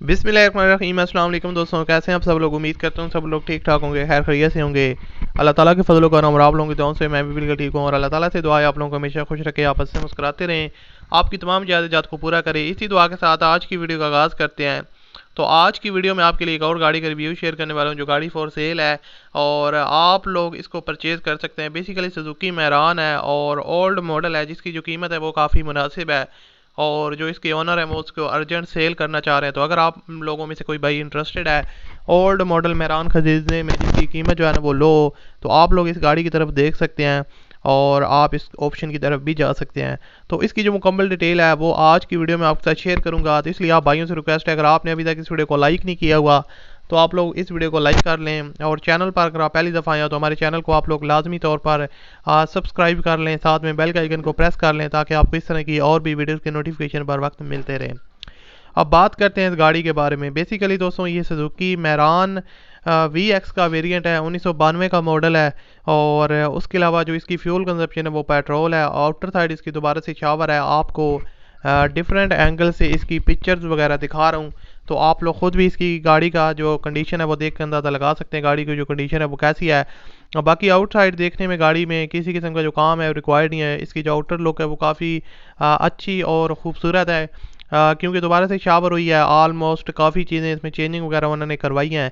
बिस्मिल्लाहिर्रहमानिर्रहीम। अस्सलाम वालेकुम दोस्तों, कैसे हैं आप सब लोग। उम्मीद करता हूँ सब लोग ठीक ठाक होंगे, खैर खैरियत से होंगे। अल्लाह ताला के फजल करम और आप लोगों की दुआओं से मैं भी बिल्कुल ठीक हूँ। और अल्लाह ताला से दुआ है आप लोगों को हमेशा खुश रखे, आपस से मुस्कुराते रहें, आपकी तमाम ज़रूरियात को पूरा करें। इसी दुआ के साथ आज की वीडियो का आगाज़ करते हैं। तो आज की वीडियो में आपके लिए एक और गाड़ी का रिव्यू शेयर करने वाला हूँ, जो गाड़ी फॉर सेल है और आप लोग इसको परचेज़ कर सकते हैं। बेसिकली सुजुकी मैरान है और ओल्ड मॉडल है, जिसकी जो कीमत है वो काफ़ी मुनासिब है और जो इसके ओनर है वो उसको अर्जेंट सेल करना चाह रहे हैं। तो अगर आप लोगों में से कोई भाई इंटरेस्टेड है ओल्ड मॉडल मैरान खरीदने में, जिसकी कीमत जो है ना वो लो, तो आप लोग इस गाड़ी की तरफ देख सकते हैं और आप इस ऑप्शन की तरफ भी जा सकते हैं। तो इसकी जो मुकम्मल डिटेल है वो आज की वीडियो में आपके साथ शेयर करूंगा। तो इसलिए आप भाइयों से रिक्वेस्ट है, अगर आपने अभी तक इस वीडियो को लाइक नहीं किया हुआ तो आप लोग इस वीडियो को लाइक कर लें, और चैनल पर अगर आप पहली दफ़ा आए हो तो हमारे चैनल को आप लोग लाजमी तौर पर सब्सक्राइब कर लें, साथ में बेल के आइकन को प्रेस कर लें ताकि आपको इस तरह की और भी वीडियोज़ के नोटिफिकेशन बर वक्त मिलते रहें। अब बात करते हैं इस गाड़ी के बारे में। बेसिकली दोस्तों ये सुजुकी मैरान VX का वेरिएंट है, 1992 का मॉडल है। और उसके अलावा जो इसकी फ्यूल कंजप्शन है वो पेट्रोल है। आउटर साइड इसकी दोबारा से शावर है। आपको डिफरेंट एंगल से इसकी पिक्चर्स वगैरह दिखा रहा हूँ, तो आप लोग खुद भी इसकी गाड़ी का जो कंडीशन है वो देख कर अंदाज़ा लगा सकते हैं गाड़ी की जो कंडीशन है वो कैसी है। और बाकी आउटसाइड देखने में गाड़ी में किसी किस्म का जो काम है रिक्वायर्ड नहीं है। इसकी जो आउटर लुक है वो काफ़ी अच्छी और ख़ूबसूरत है, क्योंकि दोबारा से शावर हुई है। ऑलमोस्ट काफ़ी चीज़ें इसमें चेंजिंग वगैरह उन्होंने करवाई हैं,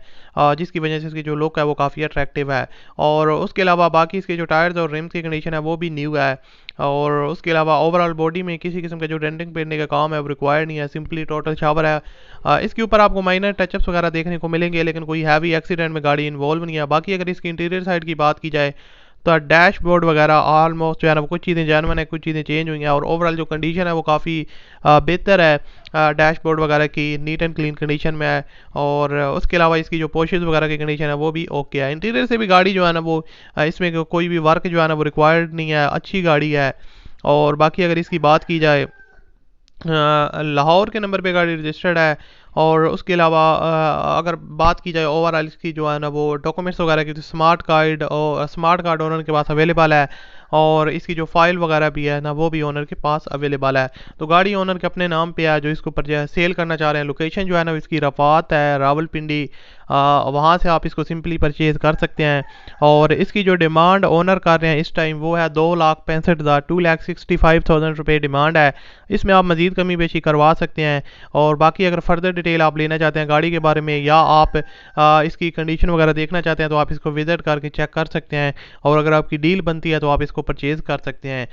जिसकी वजह से इसकी जो लुक है वो काफ़ी अट्रैक्टिव है। और उसके अलावा बाकी इसके जो टायर्स और रिम्स की कंडीशन है वो भी न्यू है। और उसके अलावा ओवरऑल बॉडी में किसी किस्म का जो डेंटिंग पेंटिंग का काम है वो रिक्वायर्ड नहीं है, सिंपली टोटल शावर है। इसके ऊपर आपको माइनर टचअप्स वगैरह देखने को मिलेंगे, लेकिन कोई हैवी एक्सीडेंट में गाड़ी इन्वॉल्व नहीं है। बाकी अगर इसकी इंटीरियर साइड की बात की जाए तो डैशबोर्ड वगैरह ऑलमोस्ट जो है ना कुछ चीज़ें जेन्युइन है, कुछ चीज़ें चेंज हुई हैं। और ओवरऑल जो कंडीशन है वो काफ़ी बेहतर है। डैशबोर्ड वगैरह की नीट एंड क्लीन कंडीशन में है। और उसके अलावा इसकी जो पोर्शेस वगैरह की कंडीशन है वो भी ओके है। इंटीरियर से भी गाड़ी जो है ना वो इसमें कोई भी वर्क जो है ना वो रिक्वायर्ड नहीं है, अच्छी गाड़ी है। और बाकी अगर इसकी बात की जाए, लाहौर के नंबर पे गाड़ी रजिस्टर्ड है। और उसके अलावा अगर बात की जाए ओवरऑल इसकी जो है ना वो डॉक्यूमेंट्स वगैरह की, तो स्मार्ट कार्ड और स्मार्ट कार्ड ओनर के पास अवेलेबल है। और इसकी जो फाइल वगैरह भी है ना वो भी ओनर के पास अवेलेबल है। तो गाड़ी ओनर के अपने नाम पे है, जो इसको पर जो है सेल करना चाह रहे हैं। लोकेशन जो है ना इसकी रफात है, रावलपिंडी, वहाँ से आप इसको सिंपली परचेज़ कर सकते हैं। और इसकी जो डिमांड ओनर कर रहे हैं इस टाइम वो है 2,65,000, 2,65,000 रुपये डिमांड है। इसमें आप मज़ीद कमी बेशी करवा सकते हैं। और बाकी अगर फर्दर डिटेल आप लेना चाहते हैं गाड़ी के बारे में, या आप इसकी कंडीशन वगैरह देखना चाहते हैं, तो आप इसको विजिट करके चेक कर सकते हैं। और अगर आपकी डील बनती है तो आप इसको परचेज़ कर सकते हैं।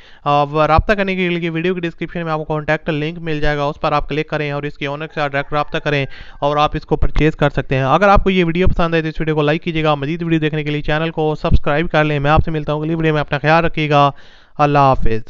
रब्ता करने के लिए वीडियो की डिस्क्रिप्शन में आपको कॉन्टैक्ट लिंक मिल जाएगा, उस पर आप क्लिक करें और इसके ओनर के साथ डायरेक्ट रब्ता करें और आप इसको परचेज़ कर सकते हैं। अगर आपको ये वीडियो पसंद है तो इस वीडियो को लाइक कीजिएगा। मज़ीद वीडियो देखने के लिए चैनल को सब्सक्राइब कर लें। मैं आपसे मिलता हूँ अगली वीडियो में, अपना ख्याल रखिएगा। अल्लाह हाफिज़।